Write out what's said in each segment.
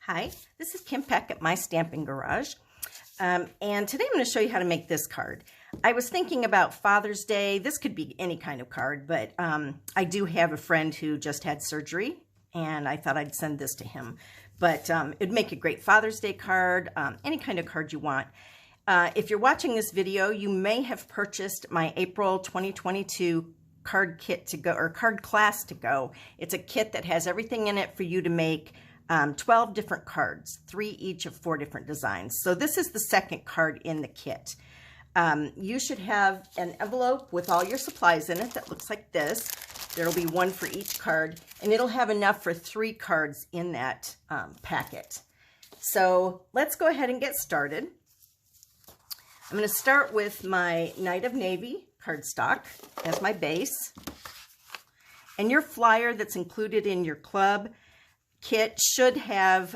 Hi, this is Kim Peck at My Stamping Garage, and today I'm going to show you how to make this card. I was thinking about Father's Day. This could be any kind of card, but I do have a friend who just had surgery, and I thought I'd send this to him. But it'd make a great Father's Day card, any kind of card you want. If you're watching this video, you may have purchased my April 2022 card kit to go, or card class to go. It's a kit that has everything in it for you to make 12 different cards, 3 each of 4 different designs. So this is the second card in the kit. You should have an envelope with all your supplies in it that looks like this. There'll be one for each card, and it'll have enough for 3 cards in that packet. So let's go ahead and get started. I'm going to start with my Night of Navy cardstock as my base. And your flyer that's included in your club kit should have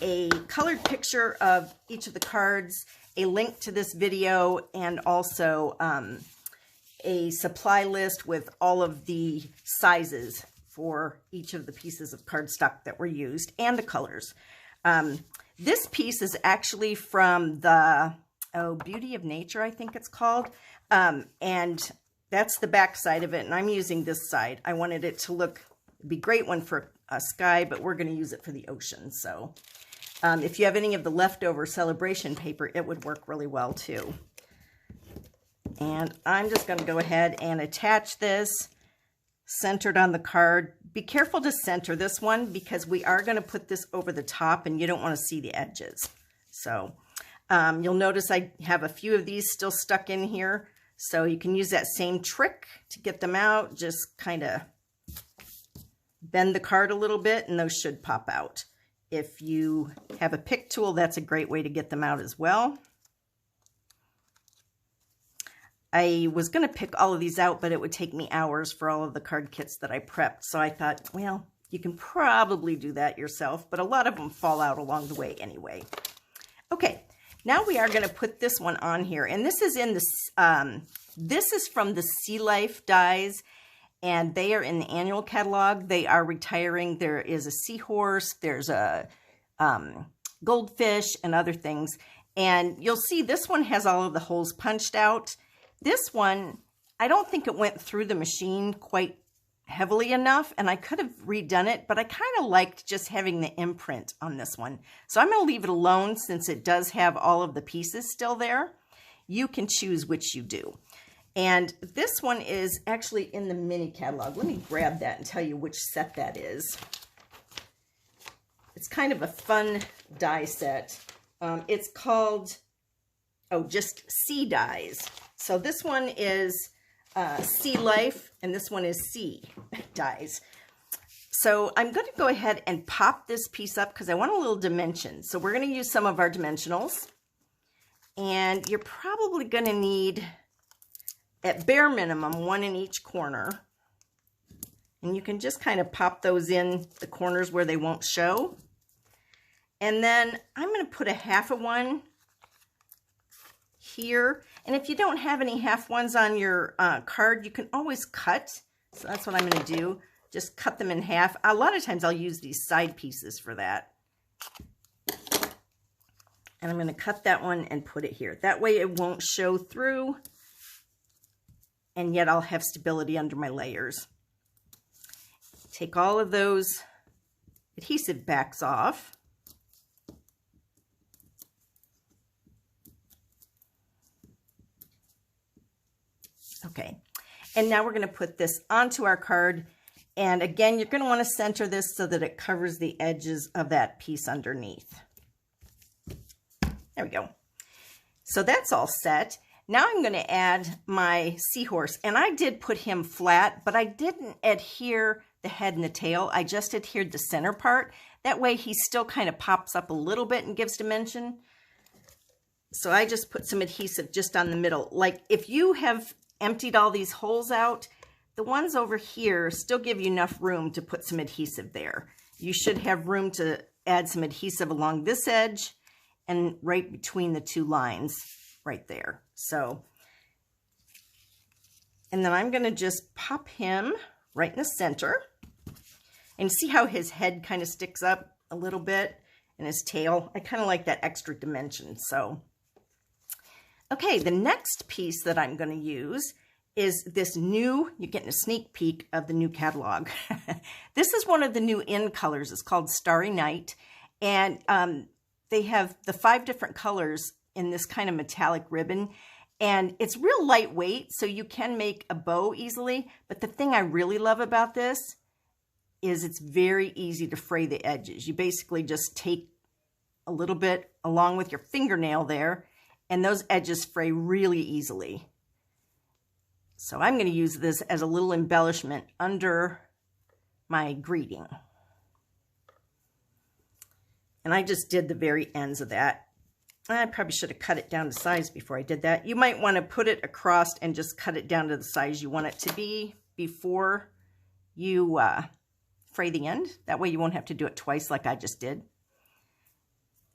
a colored picture of each of the cards, a link to this video, and also a supply list with all of the sizes for each of the pieces of cardstock that were used and the colors. This piece is actually from the Beauty of Nature, I think it's called, and that's the back side of it, and I'm using this side. I wanted it to look, it'd be a great one for a sky, but we're going to use it for the ocean. So if you have any of the leftover celebration paper, it would work really well too. And I'm just going to go ahead and attach this centered on the card. Be careful to center this one because we are going to put this over the top and you don't want to see the edges. So you'll notice I have a few of these still stuck in here. So you can use that same trick to get them out. Just kind of bend the card a little bit and those should pop out. If you have a pick tool, that's a great way to get them out as well. I was going to pick all of these out, but it would take me hours for all of the card kits that I prepped. So I thought, well, you can probably do that yourself, but a lot of them fall out along the way anyway. Okay, now we are going to put this one on here. And this is in the, this is from the Sea Life dies, and they are in the annual catalog. They are retiring. There is a seahorse, there's a goldfish, and other things. And you'll see this one has all of the holes punched out. This one, I don't think it went through the machine quite heavily enough, and I could have redone it, but I kind of liked just having the imprint on this one. So I'm going to leave it alone since it does have all of the pieces still there. You can choose which you do. And this one is actually in the mini catalog. Let me grab that and tell you which set that is. It's kind of a fun die set. It's called, just Sea Dies. So this one is Sea Life, and this one is Sea Dies. So I'm going to go ahead and pop this piece up because I want a little dimension. So we're going to use some of our dimensionals. And you're probably going to need, at bare minimum, 1 in each corner. And you can just kind of pop those in the corners where they won't show. And then I'm going to put a 1/2 one here. And if you don't have any 1/2 ones on your card, you can always cut. So that's what I'm going to do. Just cut them in half. A lot of times I'll use these side pieces for that. And I'm going to cut that one and put it here. That way it won't show through, and yet I'll have stability under my layers. Take all of those adhesive backs off. Okay, and now we're going to put this onto our card. And again, you're going to want to center this so that it covers the edges of that piece underneath. There we go. So that's all set. Now I'm going to add my seahorse. And I did put him flat, but I didn't adhere the head and the tail. I just adhered the center part. That way he still kind of pops up a little bit and gives dimension. So I just put some adhesive just on the middle. Like if you have emptied all these holes out, the ones over here still give you enough room to put some adhesive there. You should have room to add some adhesive along this edge and right between the 2 lines right there. So, and then I'm going to just pop him right in the center. And see how his head kind of sticks up? a little bit in his tail. I kind of like that extra dimension. So, okay, the next piece that I'm going to use is this new, you're getting a sneak peek of the new catalog. This is one of the new in colors. It's called Starry Night. And they have the 5 different colors in this kind of metallic ribbon. And it's real lightweight, so you can make a bow easily. But the thing I really love about this is it's very easy to fray the edges. You basically just take a little bit along with your fingernail there, and those edges fray really easily. So I'm going to use this as a little embellishment under my greeting. And I just did the very ends of that. I probably should have cut it down to size before I did that. You might want to put it across and just cut it down to the size you want it to be before you fray the end. That way you won't have to do it twice like I just did.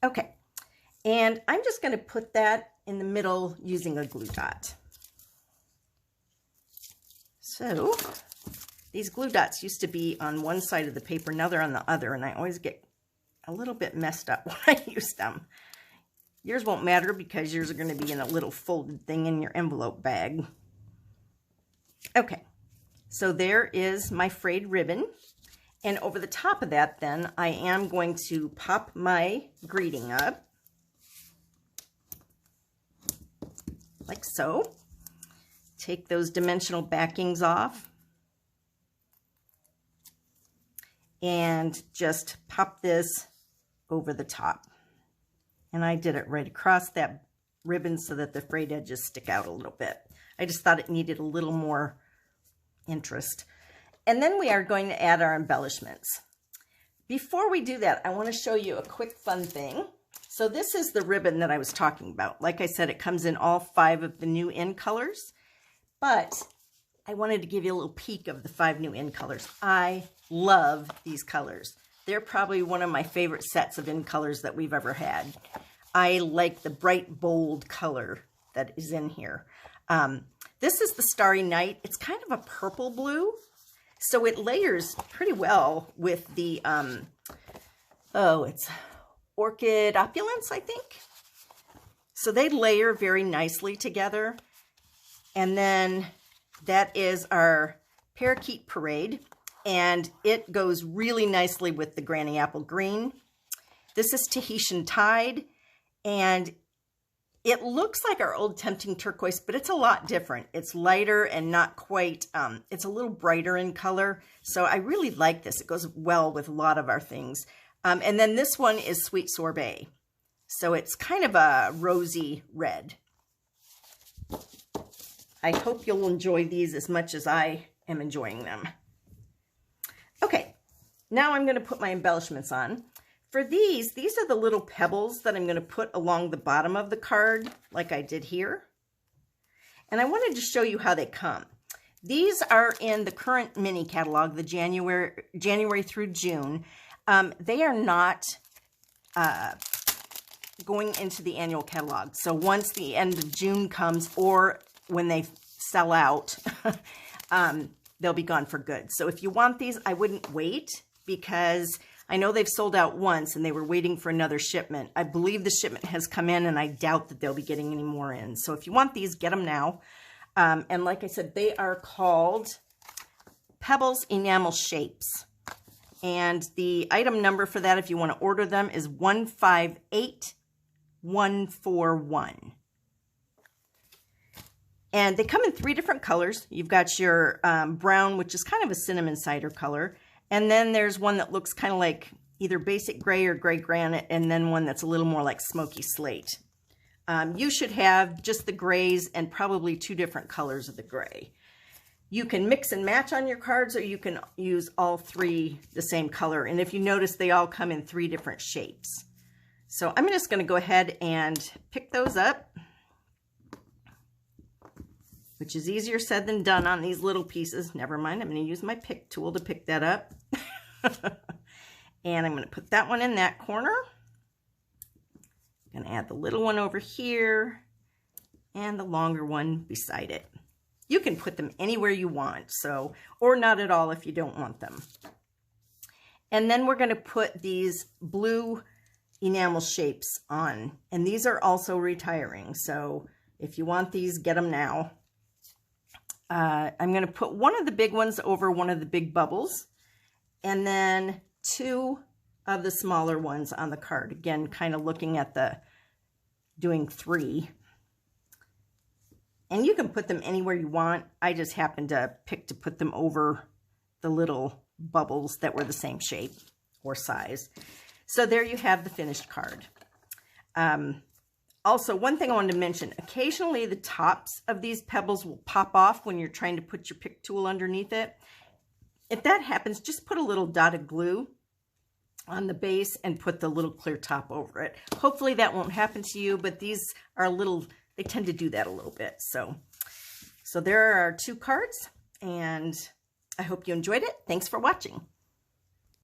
Okay, and I'm just going to put that in the middle using a glue dot. So these glue dots used to be on one side of the paper, now they're on the other, and I always get a little bit messed up when I use them. Yours won't matter because yours are going to be in a little folded thing in your envelope bag. Okay, so there is my frayed ribbon. And over the top of that, then, I am going to pop my greeting up, like so. Take those dimensional backings off, and just pop this over the top. And I did it right across that ribbon so that the frayed edges stick out a little bit. I just thought it needed a little more interest. And then we are going to add our embellishments. Before we do that, I want to show you a quick fun thing. So this is the ribbon that I was talking about. Like I said, it comes in all 5 of the new in colors, but I wanted to give you a little peek of the 5 new in colors. I love these colors. They're probably one of my favorite sets of in colors that we've ever had. I like the bright, bold color that is in here. This is the Starry Night. It's kind of a purple blue. So it layers pretty well with the, it's Orchid Opulence, I think. So they layer very nicely together. And then that is our Parakeet Parade. And it goes really nicely with the Granny Apple Green. This is Tahitian Tide. And it looks like our old Tempting Turquoise, but it's a lot different. It's lighter and not quite, it's a little brighter in color. So I really like this. It goes well with a lot of our things. And then this one is Sweet Sorbet. So it's kind of a rosy red. I hope you'll enjoy these as much as I am enjoying them. Okay, now I'm going to put my embellishments on. For these are the little pebbles that I'm going to put along the bottom of the card, like I did here. And I wanted to show you how they come. These are in the current mini catalog, the January through June. They are not going into the annual catalog. So once the end of June comes, or when they sell out, they'll be gone for good. So if you want these, I wouldn't wait, because I know they've sold out once and they were waiting for another shipment. I believe the shipment has come in, and I doubt that they'll be getting any more in. So if you want these, get them now. And like I said, they are called Pebbles Enamel Shapes. And the item number for that, if you want to order them, is 158141. And they come in 3 different colors. You've got your brown, which is kind of a cinnamon cider color. And then there's one that looks kind of like either basic gray or gray granite, and then one that's a little more like smoky slate. You should have just the grays and probably 2 different colors of the gray. You can mix and match on your cards, or you can use all 3 the same color. And if you notice, they all come in 3 different shapes. So I'm just going to go ahead and pick those up, which is easier said than done on these little pieces. Never mind, I'm going to use my pick tool to pick that up. And I'm going to put that one in that corner. I'm going to add the little one over here and the longer one beside it. You can put them anywhere you want, so, or not at all if you don't want them. And then we're going to put these blue enamel shapes on. And these are also retiring. So if you want these, get them now. I'm going to put one of the big ones over one of the big bubbles. And then 2 of the smaller ones on the card. Again, kind of looking at doing 3. And you can put them anywhere you want. I just happened to pick to put them over the little bubbles that were the same shape or size. So there you have the finished card. Also, one thing I wanted to mention, occasionally the tops of these pebbles will pop off when you're trying to put your pick tool underneath it. If that happens, just put a little dot of glue on the base and put the little clear top over it. Hopefully that won't happen to you, but these are they tend to do that a little bit. So there are our 2 cards, and I hope you enjoyed it. Thanks for watching.